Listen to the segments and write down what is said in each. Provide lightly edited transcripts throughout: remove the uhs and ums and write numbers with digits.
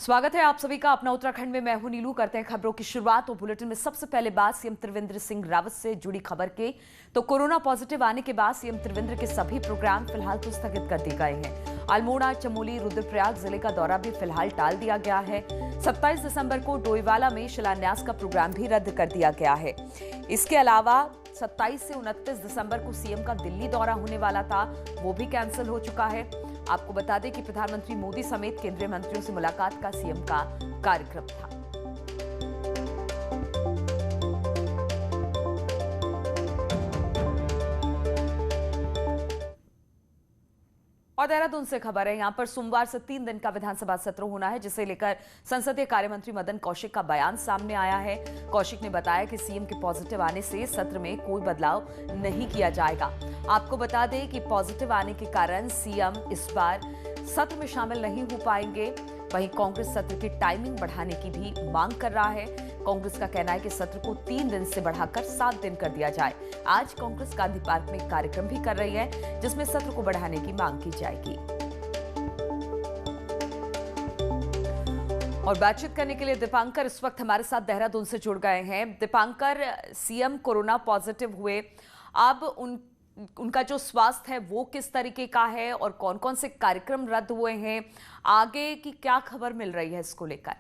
स्वागत है आप सभी का अपना उत्तराखंड में। मैं हूं नीलू। करते हैं खबरों की शुरुआत। तो बुलेटिन में सबसे पहले बात सीएम त्रिवेंद्र सिंह रावत से जुड़ी खबर के। तो कोरोना पॉजिटिव आने के बाद सीएम त्रिवेंद्र के सभी प्रोग्राम फिलहाल तो स्थगित कर दिए गए हैं। अल्मोड़ा, चमोली, रुद्रप्रयाग जिले का दौरा भी फिलहाल टाल दिया गया है। 27 दिसंबर को डोईवाला में शिलान्यास का प्रोग्राम भी रद्द कर दिया गया है। इसके अलावा 27 से 29 दिसंबर को सीएम का दिल्ली दौरा होने वाला था, वो भी कैंसिल हो चुका है। आपको बता दें कि प्रधानमंत्री मोदी समेत केंद्रीय मंत्रियों से मुलाकात का सीएम का कार्यक्रम था। और देहरादून से खबर है। यहां पर सोमवार से 3 दिन का विधानसभा सत्र होना है, जिसे लेकर संसदीय कार्यमंत्री मदन कौशिक का बयान सामने आया है। कौशिक ने बताया कि सीएम के पॉजिटिव आने से सत्र में कोई बदलाव नहीं किया जाएगा। आपको बता दें कि पॉजिटिव आने के कारण सीएम इस बार सत्र में शामिल नहीं हो पाएंगे। वहीं कांग्रेस सत्र की टाइमिंग बढ़ाने की भी मांग कर रहा है। कांग्रेस का कहना है कि सत्र को 3 दिन से बढ़ाकर 7 दिन कर दिया जाए। आज कांग्रेस गांधी पार्क में एक कार्यक्रम भी कर रही है, जिसमें सत्र को बढ़ाने की मांग की जाएगी। और बातचीत करने के लिए दीपांकर इस वक्त हमारे साथ देहरादून से जुड़ गए हैं। दीपांकर, सीएम कोरोना पॉजिटिव हुए, अब उनका जो स्वास्थ्य है वो किस तरीके का है और कौन कौन से कार्यक्रम रद्द हुए हैं, आगे की क्या खबर मिल रही है इसको लेकर?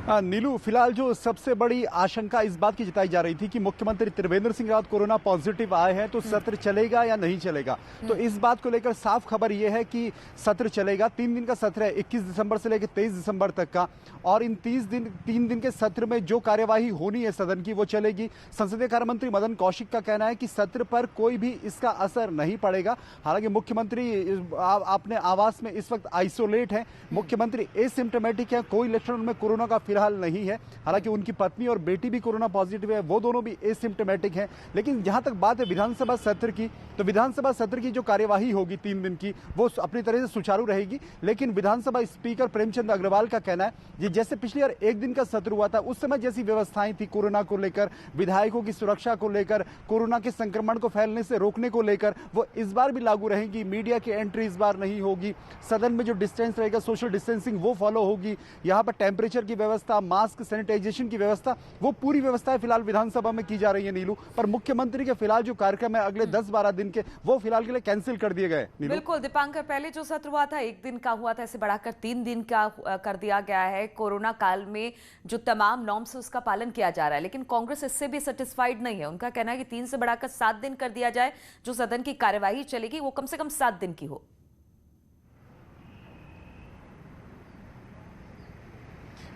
नीलू, फिलहाल जो सबसे बड़ी आशंका इस बात की जताई जा रही थी कि मुख्यमंत्री त्रिवेंद्र सिंह रावत कोरोना पॉजिटिव आए हैं तो सत्र चलेगा या नहीं चलेगा। तो इस बात को लेकर साफ खबर यह है कि सत्र चलेगा। 3 दिन का सत्र है, 21 दिसंबर से लेकर 23 दिसंबर तक का। और इन 3 दिन के सत्र में जो कार्यवाही होनी है सदन की वो चलेगी। संसदीय कार्य मंत्री मदन कौशिक का कहना है कि सत्र पर कोई भी इसका असर नहीं पड़ेगा। हालांकि मुख्यमंत्री अपने आवास में इस वक्त आइसोलेट है। मुख्यमंत्री एसिम्टोमेटिक है, कोई लक्षण उनमें कोरोना का फिलहाल नहीं है। हालांकि उनकी पत्नी और बेटी भी कोरोना पॉजिटिव है, वो दोनों भी एसिम्टोमेटिक हैं। लेकिन जहां तक बात है विधानसभा सत्र की, तो विधानसभा सत्र की जो कार्यवाही होगी 3 दिन की वो अपनी तरह से सुचारू रहेगी। लेकिन विधानसभा स्पीकर प्रेमचंद अग्रवाल का कहना है कि जैसे पिछली बार 1 दिन का सत्र हुआ था उस समय जैसी व्यवस्थाएं थी कोरोना को लेकर, विधायकों की सुरक्षा को लेकर, कोरोना के संक्रमण को फैलने से रोकने को लेकर, वो इस बार भी लागू रहेंगी। मीडिया की एंट्री इस बार नहीं होगी। सदन में जो डिस्टेंस रहेगा, सोशल डिस्टेंसिंग, वो फॉलो होगी। यहाँ पर टेम्परेचर की व्यवस्था, मास्क, सैनिटाइजेशन की व्यवस्था, वो पूरी व्यवस्थाएं फिलहाल विधानसभा में की जा रही है नीलू। पर मुख्यमंत्री के फिलहाल जो कार्यक्रम है अगले 10-12 दिन के, वो फिलहाल के लिए कैंसिल कर दिए गए। बिल्कुल दीपांकर, पहले जो सत्र हुआ था 1 दिन का हुआ था, इसे बढ़ाकर 3 दिन का कर दिया गया है। कोरोना काल में जो तमाम नॉर्म्स है उसका पालन किया जा रहा है, लेकिन कांग्रेस इससे भी सेटिस्फाइड नहीं है। उनका कहना है कि 3 से बढ़ाकर 7 दिन कर दिया जाए, जो सदन की कार्यवाही चलेगी वो कम से कम 7 दिन की हो।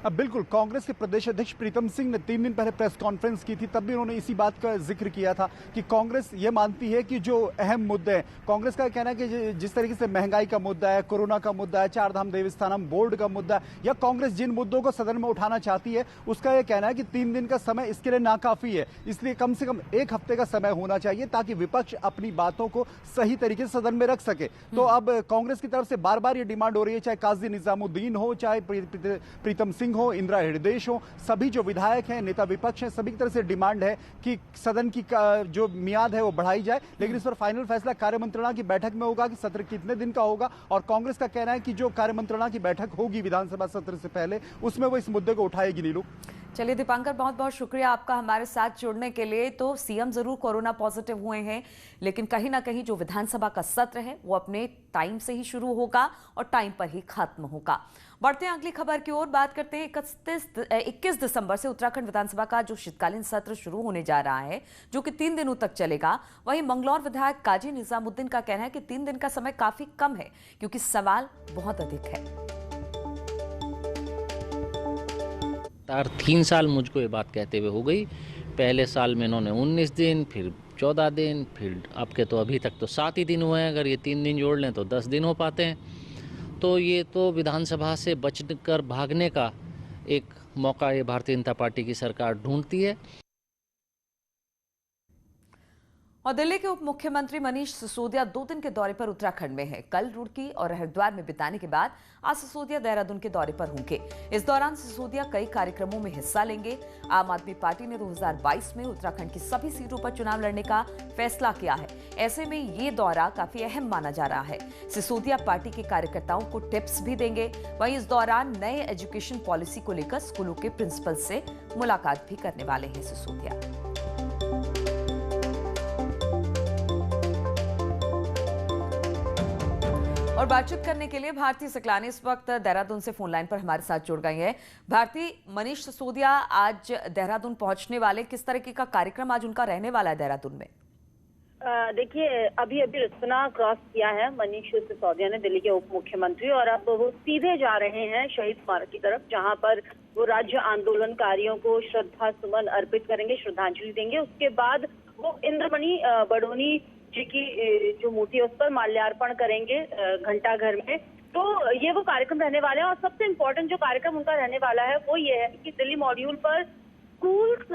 अब बिल्कुल कांग्रेस के प्रदेश अध्यक्ष प्रीतम सिंह ने 3 दिन पहले प्रेस कॉन्फ्रेंस की थी, तब भी उन्होंने इसी बात का जिक्र किया था कि कांग्रेस ये मानती है कि जो अहम मुद्दे हैं, कांग्रेस का कहना है कि जिस तरीके से महंगाई का मुद्दा है, कोरोना का मुद्दा है, 4 धाम देवस्थानम बोर्ड का मुद्दा है, या कांग्रेस जिन मुद्दों को सदन में उठाना चाहती है उसका यह कहना है कि 3 दिन का समय इसके लिए नाकाफी है। इसलिए कम से कम 1 हफ्ते का समय होना चाहिए ताकि विपक्ष अपनी बातों को सही तरीके से सदन में रख सके। तो अब कांग्रेस की तरफ से बार बार ये डिमांड हो रही है, चाहे काजी निजामुद्दीन हो, चाहे प्रीतम सिंह हो, इंदिरा हृदय हो, सभी जो विधायक हैं, नेता विपक्ष हैं, सभी की तरफ से डिमांड है कि सदन की जो मियाद है वो बढ़ाई जाए। लेकिन इस पर फाइनल फैसला कार्यमंत्रणा की बैठक में होगा कि सत्र कितने दिन का होगा। और कांग्रेस का कहना है कि जो कार्यमंत्रणा की बैठक होगी विधानसभा सत्र से पहले, उसमें वो इस मुद्दे को उठाएगी। नीलू, चलिए दीपांकर, बहुत बहुत शुक्रिया आपका हमारे साथ जुड़ने के लिए। तो सीएम जरूर कोरोना पॉजिटिव हुए हैं, लेकिन कहीं ना कहीं जो विधानसभा का सत्र है वो अपने टाइम से ही शुरू होगा और टाइम पर ही खत्म होगा। बढ़ते हैं अगली खबर की ओर। बात करते हैं 21 दिसंबर से उत्तराखंड विधानसभा का जो शीतकालीन सत्र शुरू होने जा रहा है, जो कि 3 दिनों तक चलेगा। वहीं मंगलौर विधायक काजी निजामुद्दीन का कहना है कि 3 दिन का समय काफी कम है, क्योंकि सवाल बहुत अधिक है। 3 साल मुझको ये बात कहते हुए हो गई। पहले साल में इन्होंने 19 दिन, फिर 14 दिन, फिर अब के तो अभी तक तो 7 ही दिन हुए हैं। अगर ये 3 दिन जोड़ लें तो 10 दिन हो पाते हैं। तो ये तो विधानसभा से बचकर भागने का एक मौका ये भारतीय जनता पार्टी की सरकार ढूंढती है। और दिल्ली के उप मुख्यमंत्री मनीष सिसोदिया 2 दिन के दौरे पर उत्तराखंड में हैं। कल रुड़की और हरिद्वार में बिताने के बाद आज सिसोदिया देहरादून के दौरे पर होंगे। इस दौरान सिसोदिया कई कार्यक्रमों में हिस्सा लेंगे। आम आदमी पार्टी ने 2022 में उत्तराखंड की सभी सीटों पर चुनाव लड़ने का फैसला किया है। ऐसे में ये दौरा काफी अहम माना जा रहा है। सिसोदिया पार्टी के कार्यकर्ताओं को टिप्स भी देंगे। वहीं इस दौरान नए एजुकेशन पॉलिसी को लेकर स्कूलों के प्रिंसिपल से मुलाकात भी करने वाले हैं सिसोदिया। और बातचीत करने के लिए भारती सकलानी इस वक्त देहरादून से फोन लाइन पर हमारे साथ जुड़ गई हैं। भारती, मनीष सिसोदिया आज देहरादून पहुंचने वाले, किस तरीके का कार्यक्रम आज उनका रहने वाला है देहरादून में? देखिए, अभी रिस्पना क्रॉस किया है मनीष सिसोदिया ने, दिल्ली के उप मुख्यमंत्री, और अब वो सीधे जा रहे हैं शहीद स्मारक की तरफ, जहां पर वो राज्य आंदोलनकारियों को श्रद्धा सुमन अर्पित करेंगे, श्रद्धांजलि देंगे। उसके बाद वो इंद्रमणि बडोनी जी की जो मूर्ति है उस पर माल्यार्पण करेंगे घंटा घर में। तो ये वो कार्यक्रम रहने वाले हैं। और सबसे इम्पोर्टेंट जो कार्यक्रम उनका रहने वाला है वो ये है कि दिल्ली मॉड्यूल पर स्कूल्स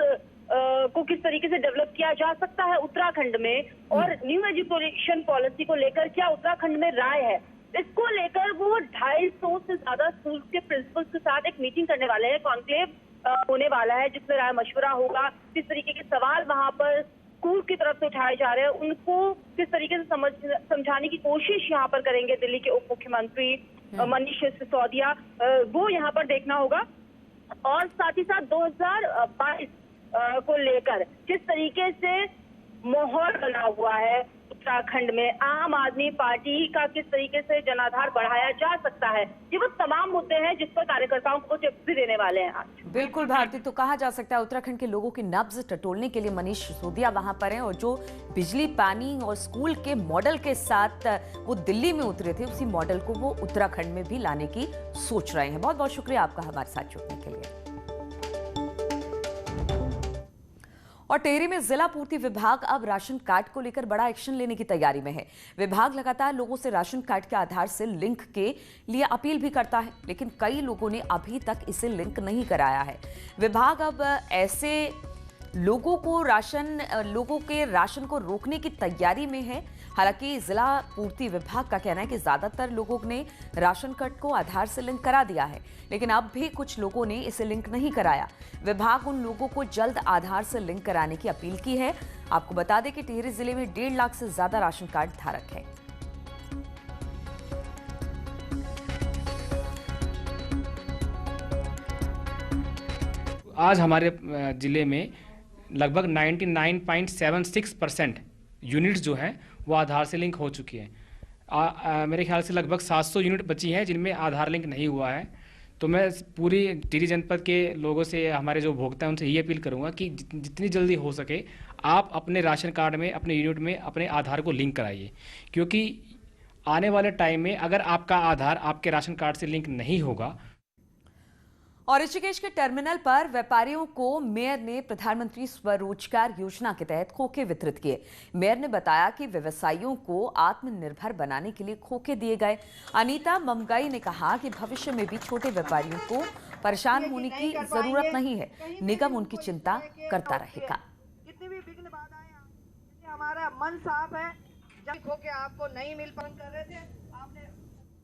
को किस तरीके से डेवलप किया जा सकता है उत्तराखंड में, और न्यू एजुकेशन पॉलिसी को लेकर क्या उत्तराखंड में राय है, इसको लेकर वो 250 से ज्यादा स्कूल के प्रिंसिपल्स के साथ एक मीटिंग करने वाले हैं। कॉन्क्लेव होने वाला है जिसमें राय मशवरा होगा, किस तरीके के सवाल वहां पर स्कूल की तरफ से उठाए जा रहे हैं उनको किस तरीके से समझाने की कोशिश यहाँ पर करेंगे दिल्ली के उप मुख्यमंत्री मनीष सिसोदिया, वो यहाँ पर देखना होगा। और साथ ही साथ 2022 को लेकर किस तरीके से माहौल बना हुआ है उत्तराखंड में, आम आदमी पार्टी का किस तरीके से जनाधार बढ़ाया जा सकता है, ये वो तमाम मुद्दे हैं जिस पर कार्यकर्ताओं को टिप्स भी देने वाले हैं आज। बिल्कुल भारती, तो कहा जा सकता है उत्तराखंड के लोगों की नब्ज टटोलने के लिए मनीष सिसोदिया वहां पर हैं, और जो बिजली, पानी और स्कूल के मॉडल के साथ वो दिल्ली में उतरे थे, उसी मॉडल को वो उत्तराखंड में भी लाने की सोच रहे हैं। बहुत बहुत शुक्रिया आपका हमारे साथ जुड़ने के लिए। और टिहरी में जिला पूर्ति विभाग अब राशन कार्ड को लेकर बड़ा एक्शन लेने की तैयारी में है। विभाग लगातार लोगों से राशन कार्ड के आधार से लिंक के लिए अपील भी करता है, लेकिन कई लोगों ने अभी तक इसे लिंक नहीं कराया है। विभाग अब ऐसे लोगों के राशन को रोकने की तैयारी में है। हालांकि जिला पूर्ति विभाग का कहना है कि ज्यादातर लोगों ने राशन कार्ड को आधार से लिंक करा दिया है, लेकिन अब भी कुछ लोगों ने इसे लिंक नहीं कराया। विभाग उन लोगों को जल्द आधार से लिंक कराने की अपील की है। आपको बता दें कि टिहरी जिले में 1.5 लाख से ज्यादा राशन कार्ड धारक हैं। आज हमारे जिले में लगभग 99.76% यूनिट्स जो हैं वो आधार से लिंक हो चुकी हैं। मेरे ख्याल से लगभग 700 यूनिट बची हैं जिनमें आधार लिंक नहीं हुआ है। तो मैं पूरी टिहरी जनपद के लोगों से, हमारे जो उपभोक्ता हैं, उनसे ये अपील करूंगा कि जितनी जल्दी हो सके आप अपने राशन कार्ड में, अपने यूनिट में अपने आधार को लिंक कराइए, क्योंकि आने वाले टाइम में अगर आपका आधार आपके राशन कार्ड से लिंक नहीं होगा। और ऋषिकेश के टर्मिनल पर व्यापारियों को मेयर ने प्रधानमंत्री स्वरोजगार योजना के तहत खोखे वितरित किए। मेयर ने बताया कि व्यवसायियों को आत्मनिर्भर बनाने के लिए खोखे दिए गए। अनीता ममगाई ने कहा कि भविष्य में भी छोटे व्यापारियों को परेशान होने की जरूरत नहीं है, निगम उनकी चिंता करता रहेगा। कितनी भी विघ्न बाधाएं, हमारा मन साफ है। जब खोखे आपको नहीं मिल पान कर रहे थे, आपने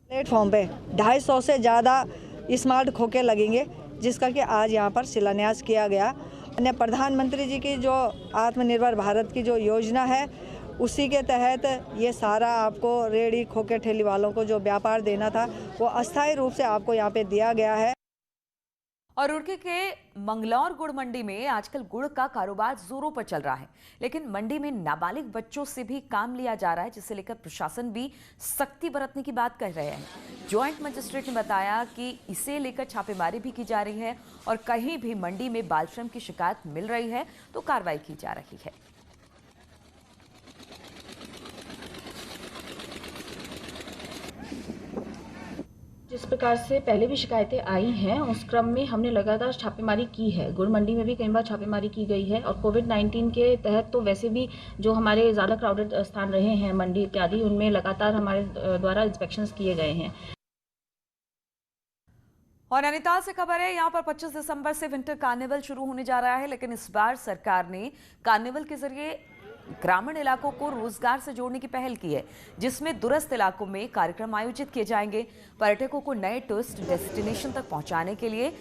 प्लेटफॉर्म पे 250 से ज़्यादा स्मार्ट खोखे लगेंगे, जिसका कि आज यहाँ पर शिलान्यास किया गया। अन्य प्रधानमंत्री जी की जो आत्मनिर्भर भारत की जो योजना है, उसी के तहत ये सारा आपको रेहड़ी खोखे ठेली वालों को जो व्यापार देना था वो अस्थायी रूप से आपको यहाँ पे दिया गया है। और रुड़की के मंगलौर गुड़ मंडी में आजकल गुड़ का कारोबार जोरों पर चल रहा है, लेकिन मंडी में नाबालिग बच्चों से भी काम लिया जा रहा है, जिसे लेकर प्रशासन भी सख्ती बरतने की बात कर रहे हैं। ज्वाइंट मजिस्ट्रेट ने बताया कि इसे लेकर छापेमारी भी की जा रही है, और कहीं भी मंडी में बाल श्रम की शिकायत मिल रही है तो कार्रवाई की जा रही है। जिस प्रकार से पहले भी शिकायतें आई हैं, उस क्रम में हमने लगातार छापेमारी की है। गुड़ मंडी में भी कई बार छापेमारी की गई है, और कोविड-19 के तहत तो वैसे भी जो हमारे ज़्यादा क्राउडेड स्थान रहे हैं, मंडी इत्यादि, उनमें लगातार हमारे द्वारा इंस्पेक्शंस किए गए हैं। और नैनीताल से खबर है, यहाँ पर 25 दिसंबर से विंटर कार्निवल शुरू होने जा रहा है, लेकिन इस बार सरकार ने कार्निवल के जरिए ग्रामीण इलाकों को रोजगार से जोड़ने की पहल की है, जिसमें दूरस्थ इलाकों में कार्यक्रम आयोजित किए जाएंगे। पर्यटकों को नए टूरिस्ट डेस्टिनेशन तक पहुंचाने के लिए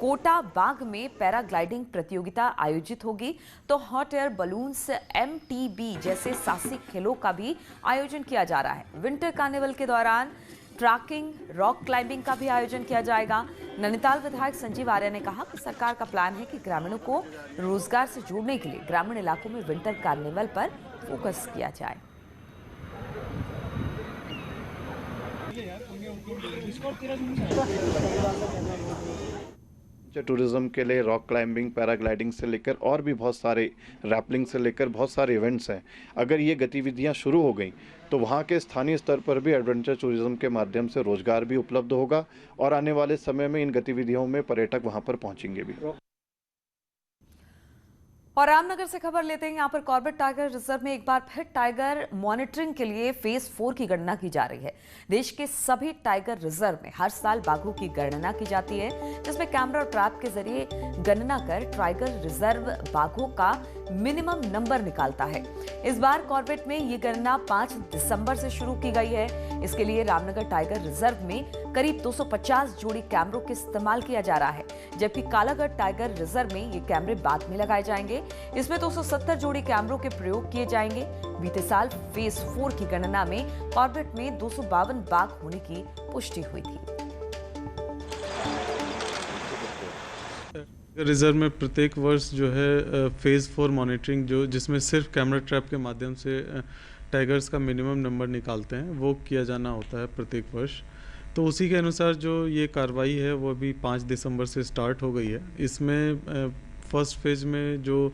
कोटा बाग में पैराग्लाइडिंग प्रतियोगिता आयोजित होगी, तो हॉट एयर बलून्स, MTB जैसे साहसिक खेलों का भी आयोजन किया जा रहा है। विंटर कार्निवल के दौरान ट्रैकिंग, रॉक क्लाइंबिंग का भी आयोजन किया जाएगा। नैनीताल विधायक संजीव आर्य ने कहा कि सरकार का प्लान है कि ग्रामीणों को रोजगार से जोड़ने के लिए ग्रामीण इलाकों में विंटर कार्निवल पर फोकस किया जाए। टूरिज्म के लिए रॉक क्लाइंबिंग, पैराग्लाइडिंग से लेकर और भी बहुत सारे, रैपलिंग से लेकर बहुत सारे इवेंट्स हैं। अगर ये गतिविधियां शुरू हो गई तो वहाँ के स्थानीय स्तर पर भी एडवेंचर टूरिज्म के माध्यम से रोजगार भी उपलब्ध होगा और आने वाले समय में इन गतिविधियों में पर्यटक वहाँ पर पहुँचेंगे भी। और रामनगर से खबर लेते हैं। यहाँ पर कॉर्बेट टाइगर रिजर्व में एक बार फिर टाइगर मॉनिटरिंग के लिए फेज 4 की गणना की जा रही है। देश के सभी टाइगर रिजर्व में हर साल बाघों की गणना की जाती है, जिसमें कैमरा और ट्रैप के जरिए गणना कर टाइगर रिजर्व बाघों का मिनिमम नंबर निकालता है। इस बार कॉर्बेट में ये गणना 5 दिसंबर से शुरू की गई है। इसके लिए रामनगर टाइगर रिजर्व में करीब 250 जोड़ी कैमरों का इस्तेमाल किया जा रहा है, जबकि कालागढ़ टाइगर रिजर्व में ये कैमरे बाद में लगाए जाएंगे। इसमें 270 जोड़ी कैमरों के प्रयोग किए जाएंगे। बीते साल फेज 4 की गणना में कॉर्बेट में 252 बाघ होने की पुष्टि हुई थी। रिजर्व में प्रत्येक वर्ष जो है फेज़ 4 मॉनिटरिंग जिसमें सिर्फ कैमरा ट्रैप के माध्यम से टाइगर्स का मिनिमम नंबर निकालते हैं, वो किया जाना होता है प्रत्येक वर्ष। तो उसी के अनुसार जो ये कार्रवाई है वो अभी 5 दिसंबर से स्टार्ट हो गई है। इसमें फर्स्ट फेज में जो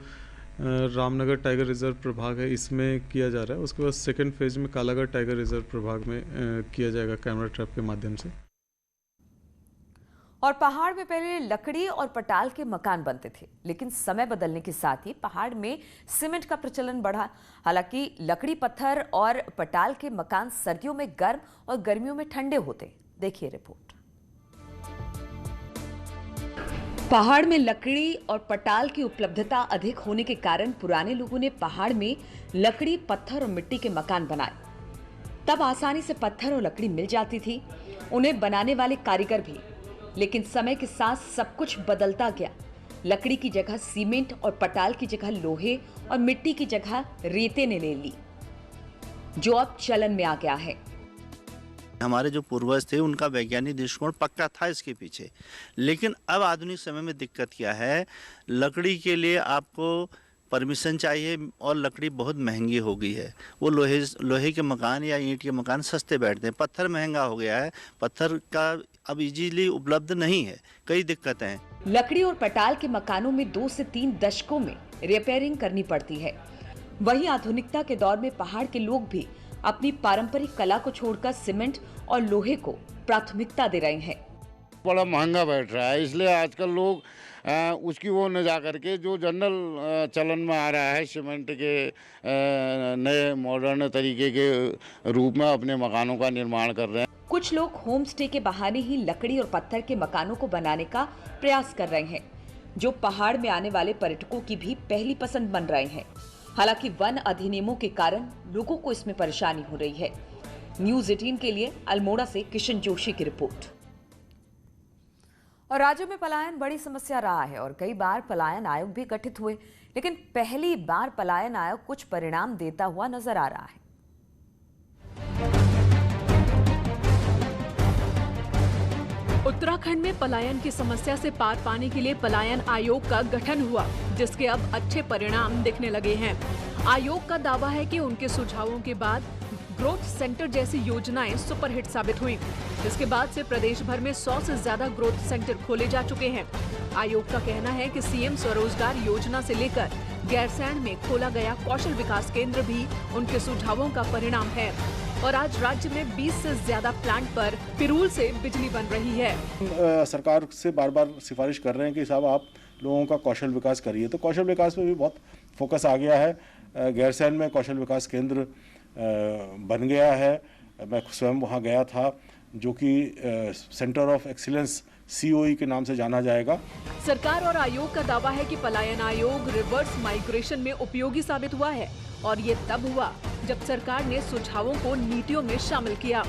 रामनगर टाइगर रिजर्व प्रभाग है इसमें किया जा रहा है। उसके बाद सेकेंड फेज में कालागढ़ टाइगर रिजर्व प्रभाग में किया जाएगा कैमरा ट्रैप के माध्यम से। और पहाड़ में पहले लकड़ी और पटाल के मकान बनते थे, लेकिन समय बदलने के साथ ही पहाड़ में सीमेंट का प्रचलन बढ़ा। हालांकि लकड़ी, पत्थर और पटाल के मकान सर्दियों में गर्म और गर्मियों में ठंडे होते। देखिए रिपोर्ट। पहाड़ में लकड़ी और पटाल की उपलब्धता अधिक होने के कारण पुराने लोगों ने पहाड़ में लकड़ी, पत्थर और मिट्टी के मकान बनाए। तब आसानी से पत्थर और लकड़ी मिल जाती थी, उन्हें बनाने वाले कारीगर भी। लेकिन समय के साथ सब कुछ बदलता गया। लकड़ी की जगह सीमेंट और पटाल की जगह लोहे और मिट्टी की जगह रेते ने ले ली, जो अब चलन में आ गया है। हमारे जो पूर्वज थे उनका वैज्ञानिक दृष्टिकोण पक्का था इसके पीछे, लेकिन अब आधुनिक समय में दिक्कत क्या है, लकड़ी के लिए आपको परमिशन चाहिए और लकड़ी बहुत महंगी हो गई है। वो लोहे के मकान या ईंट के मकान सस्ते बैठते हैं। पत्थर महंगा हो गया है, पत्थर का अब इजीली उपलब्ध नहीं है, कई दिक्कतें हैं। लकड़ी और पटाल के मकानों में 2 से 3 दशकों में रिपेयरिंग करनी पड़ती है। वहीं आधुनिकता के दौर में पहाड़ के लोग भी अपनी पारंपरिक कला को छोड़कर सीमेंट और लोहे को प्राथमिकता दे रहे हैं। बड़ा महंगा बैठ रहा है, इसलिए आजकल लोग उसकी वो न जा करके जो जनरल चलन में आ रहा है सीमेंट के नए मॉडर्न तरीके के रूप में अपने मकानों का निर्माण कर रहे हैं। कुछ लोग होम स्टे के बहाने ही लकड़ी और पत्थर के मकानों को बनाने का प्रयास कर रहे हैं, जो पहाड़ में आने वाले पर्यटकों की भी पहली पसंद बन रहे हैं। हालांकि वन अधिनियमों के कारण लोगों को इसमें परेशानी हो रही है। न्यूज़ 18 के लिए अल्मोड़ा से किशन जोशी की रिपोर्ट। और राज्य में पलायन बड़ी समस्या रहा है और कई बार पलायन आयोग भी गठित हुए, लेकिन पहली बार पलायन आयोग कुछ परिणाम देता हुआ नजर आ रहा है। उत्तराखंड में पलायन की समस्या से पार पाने के लिए पलायन आयोग का गठन हुआ, जिसके अब अच्छे परिणाम दिखने लगे हैं। आयोग का दावा है कि उनके सुझावों के बाद ग्रोथ सेंटर जैसी योजनाएं सुपरहिट साबित हुई, जिसके बाद से प्रदेश भर में 100 से ज्यादा ग्रोथ सेंटर खोले जा चुके हैं। आयोग का कहना है कि सीएम स्वरोजगार योजना से लेकर गैरसैंण में खोला गया कौशल विकास केंद्र भी उनके सुझावों का परिणाम है। और आज राज्य में 20 से ज्यादा प्लांट पर पिरूल से बिजली बन रही है। सरकार से बार बार सिफारिश कर रहे हैं कि साहब आप लोगों का कौशल विकास करिए, तो कौशल विकास पे भी बहुत फोकस आ गया है। गैरसैंण में कौशल विकास केंद्र बन गया है। मैं स्वयं वहाँ गया था, जो कि सेंटर ऑफ एक्सीलेंस COE के नाम से जाना जाएगा। सरकार और आयोग का दावा है कि पलायन आयोग रिवर्स माइग्रेशन में उपयोगी साबित हुआ है और ये तब हुआ जब सरकार ने सुझावों को नीतियों में शामिल किया।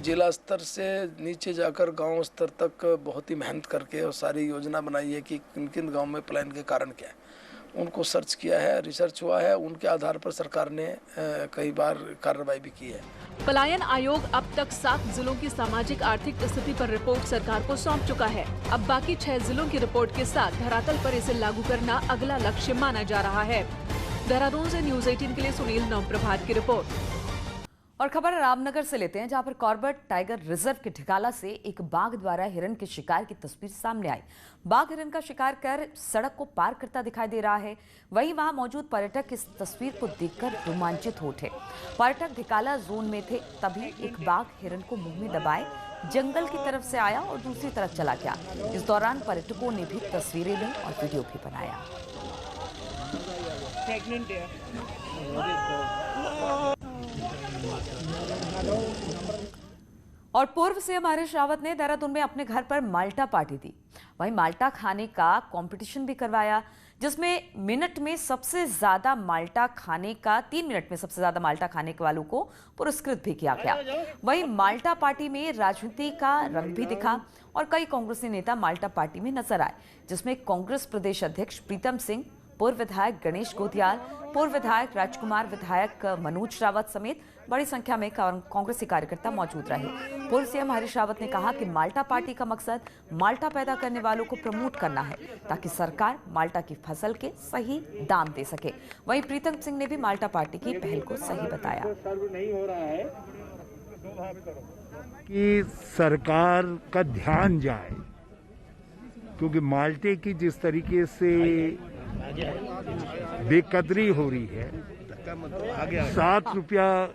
जिला स्तर से नीचे जाकर गांव स्तर तक बहुत ही मेहनत करके और सारी योजना बनाई है कि किन किन गाँव में पलायन के कारण क्या है, उनको सर्च किया है, रिसर्च हुआ है, उनके आधार पर सरकार ने कई बार कार्रवाई भी की है। पलायन आयोग अब तक 7 जिलों की सामाजिक आर्थिक स्थिति पर रिपोर्ट सरकार को सौंप चुका है। अब बाकी 6 जिलों की रिपोर्ट के साथ धरातल पर इसे लागू करना अगला लक्ष्य माना जा रहा है। देहरादून से न्यूज 18 के लिए सुनील नवप्रभात की रिपोर्ट। और खबर रामनगर से लेते हैं, जहां पर कॉर्बेट टाइगर रिजर्व के ठिकाला से एक बाघ द्वारा हिरन के शिकार की तस्वीर सामने आई। बाघ हिरन का शिकार कर सड़क को पार करता दिखाई दे रहा है। वहीं वहां मौजूद पर्यटक इस तस्वीर को देखकर रोमांचित हो उठे। पर्यटक ढिकाला जोन में थे, तभी एक बाघ हिरन को मुंह में दबाए जंगल की तरफ से आया और दूसरी तरफ चला गया। इस दौरान पर्यटकों ने भी तस्वीरें ली और वीडियो भी बनाया। और पूर्व सीएम हरीश रावत ने देहरादून में अपने घर पर माल्टा पार्टी दी। वहीं माल्टा खाने का कंपटीशन भी करवाया, जिसमें मिनट में सबसे ज्यादा माल्टा खाने का 3 मिनट में सबसे ज्यादा माल्टा खाने के वालों को पुरस्कृत भी किया गया। वहीं माल्टा पार्टी में राजनीति का रंग भी दिखा और कई कांग्रेसी नेता माल्टा पार्टी में नजर आए, जिसमें कांग्रेस प्रदेश अध्यक्ष प्रीतम सिंह, पूर्व विधायक गणेश गोदियाल, पूर्व विधायक राजकुमार, विधायक मनोज रावत समेत बड़ी संख्या में कांग्रेसी कार्यकर्ता मौजूद रहे। पूर्व सीएम हरीश रावत ने कहा कि माल्टा पार्टी का मकसद माल्टा पैदा करने वालों को प्रमोट करना है, ताकि सरकार माल्टा की फसल के सही दाम दे सके। वहीं प्रीतम सिंह ने भी माल्टा पार्टी की पहल को सही बताया कि सरकार का ध्यान जाए, क्योंकि माल्टे की जिस तरीके से बेकदरी हो रही है, 7 रुपया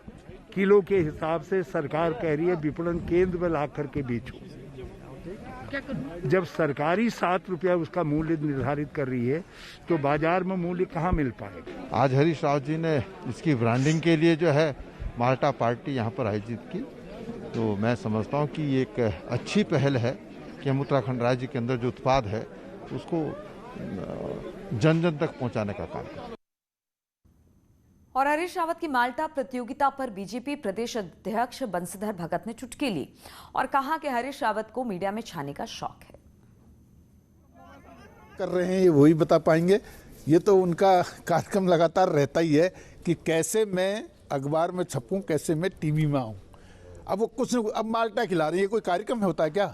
किलो के हिसाब से सरकार कह रही है विपणन केंद्र में ला करके बेचो। जब सरकारी 7 रुपया उसका मूल्य निर्धारित कर रही है, तो बाजार में मूल्य कहाँ मिल पाएगा। आज हरीश रावत जी ने इसकी ब्रांडिंग के लिए जो है माल्टा पार्टी यहाँ पर आयोजित की, तो मैं समझता हूँ कि ये एक अच्छी पहल है कि हम उत्तराखंड राज्य के अंदर जो उत्पाद है उसको जन जन तक पहुँचाने का काम करें। और हरीश रावत की माल्टा प्रतियोगिता पर बीजेपी प्रदेश अध्यक्ष बंशीधर भगत ने चुटकी ली और कहा कि हरीश रावत को मीडिया में छाने का शौक है। कर रहे हैं ये वही बता पाएंगे। ये तो उनका कार्यक्रम लगातार रहता ही है कि कैसे मैं अखबार में छपूं, कैसे मैं टीवी में आऊं। अब वो कुछ अब माल्टा खिला रही है, कोई कार्यक्रम होता है क्या?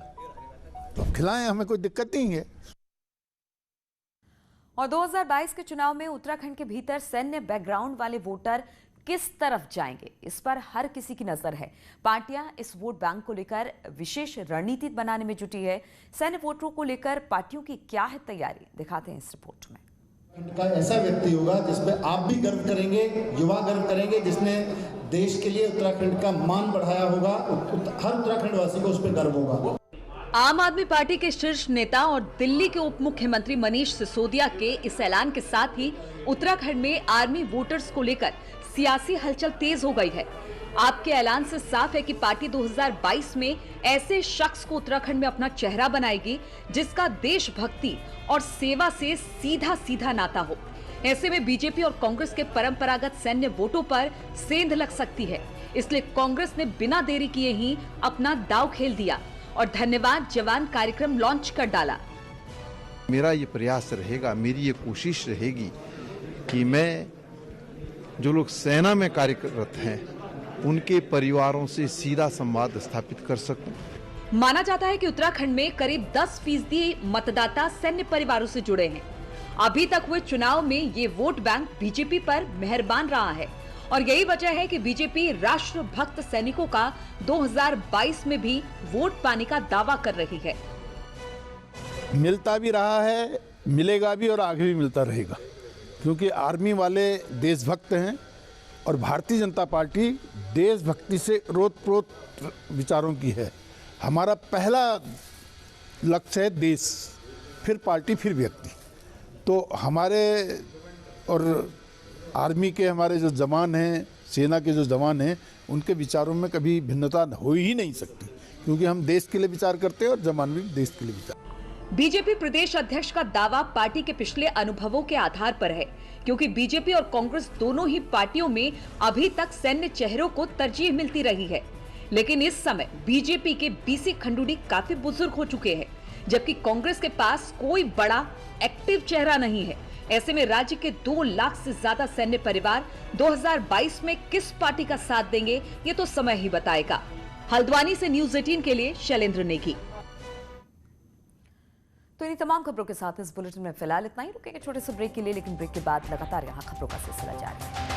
तो खिलाएं, हमें कोई दिक्कत नहीं है। और 2022 के चुनाव में उत्तराखंड के भीतर सैन्य बैकग्राउंड वाले वोटर किस तरफ जाएंगे, इस पर हर किसी की नजर है। पार्टियां इस वोट बैंक को लेकर विशेष रणनीति बनाने में जुटी है। सैन्य वोटरों को लेकर पार्टियों की क्या है तैयारी, दिखाते हैं इस रिपोर्ट में। का ऐसा व्यक्ति होगा जिस पे आप भी गर्व करेंगे, युवा गर्व करेंगे, जिसने देश के लिए उत्तराखंड का मान बढ़ाया होगा। हर उत्तराखंड वासी को उस पर गर्व होगा। आम आदमी पार्टी के शीर्ष नेता और दिल्ली के उप मुख्यमंत्री मनीष सिसोदिया के इस ऐलान के साथ ही उत्तराखंड में आर्मी वोटर्स को लेकर सियासी हलचल तेज हो गई है। आपके ऐलान से साफ है कि पार्टी 2022 में ऐसे शख्स को उत्तराखंड में अपना चेहरा बनाएगी जिसका देशभक्ति और सेवा से सीधा सीधा नाता हो। ऐसे में बीजेपी और कांग्रेस के परंपरागत सैन्य वोटों पर सेंध लग सकती है। इसलिए कांग्रेस ने बिना देरी किए ही अपना दांव खेल दिया और धन्यवाद जवान कार्यक्रम लॉन्च कर डाला। मेरा ये प्रयास रहेगा, मेरी ये कोशिश रहेगी कि मैं जो लोग सेना में कार्यरत हैं उनके परिवारों से सीधा संवाद स्थापित कर सकूं। माना जाता है कि उत्तराखंड में करीब 10% मतदाता सैन्य परिवारों से जुड़े हैं। अभी तक हुए चुनाव में ये वोट बैंक बीजेपी पर मेहरबान रहा है और यही वजह है कि बीजेपी राष्ट्रभक्त सैनिकों का 2022 में भी वोट पाने का दावा कर रही है। मिलता भी रहा है, मिलेगा भी और आगे भी मिलता रहेगा, क्योंकि आर्मी वाले देशभक्त हैं और भारतीय जनता पार्टी देशभक्ति से ओतप्रोत विचारों की है। हमारा पहला लक्ष्य है देश, फिर पार्टी, फिर व्यक्ति। तो हमारे और आर्मी के हमारे जो जवान हैं, सेना के जो जवान हैं उनके विचारों में कभी भिन्नता हो ही नहीं सकती, क्योंकि हम देश के लिए विचार करते हैं और जवान भी देश के लिए विचार। बीजेपी प्रदेश अध्यक्ष का दावा पार्टी के पिछले अनुभवों के आधार पर है, क्योंकि बीजेपी और कांग्रेस दोनों ही पार्टियों में अभी तक सैन्य चेहरों को तरजीह मिलती रही है। लेकिन इस समय बीजेपी के बीसी खंडूड़ी काफी बुजुर्ग हो चुके हैं, जबकि कांग्रेस के पास कोई बड़ा एक्टिव चेहरा नहीं है। ऐसे में राज्य के 2 लाख से ज्यादा सैन्य परिवार 2022 में किस पार्टी का साथ देंगे, ये तो समय ही बताएगा। हल्द्वानी से न्यूज 18 के लिए शैलेंद्र नेगी। तो इन्हीं तमाम खबरों के साथ इस बुलेटिन में फिलहाल इतना ही। रुकेंगे छोटे से ब्रेक के लिए, लेकिन ब्रेक के बाद लगातार यहाँ खबरों का सिलसिला जारी है।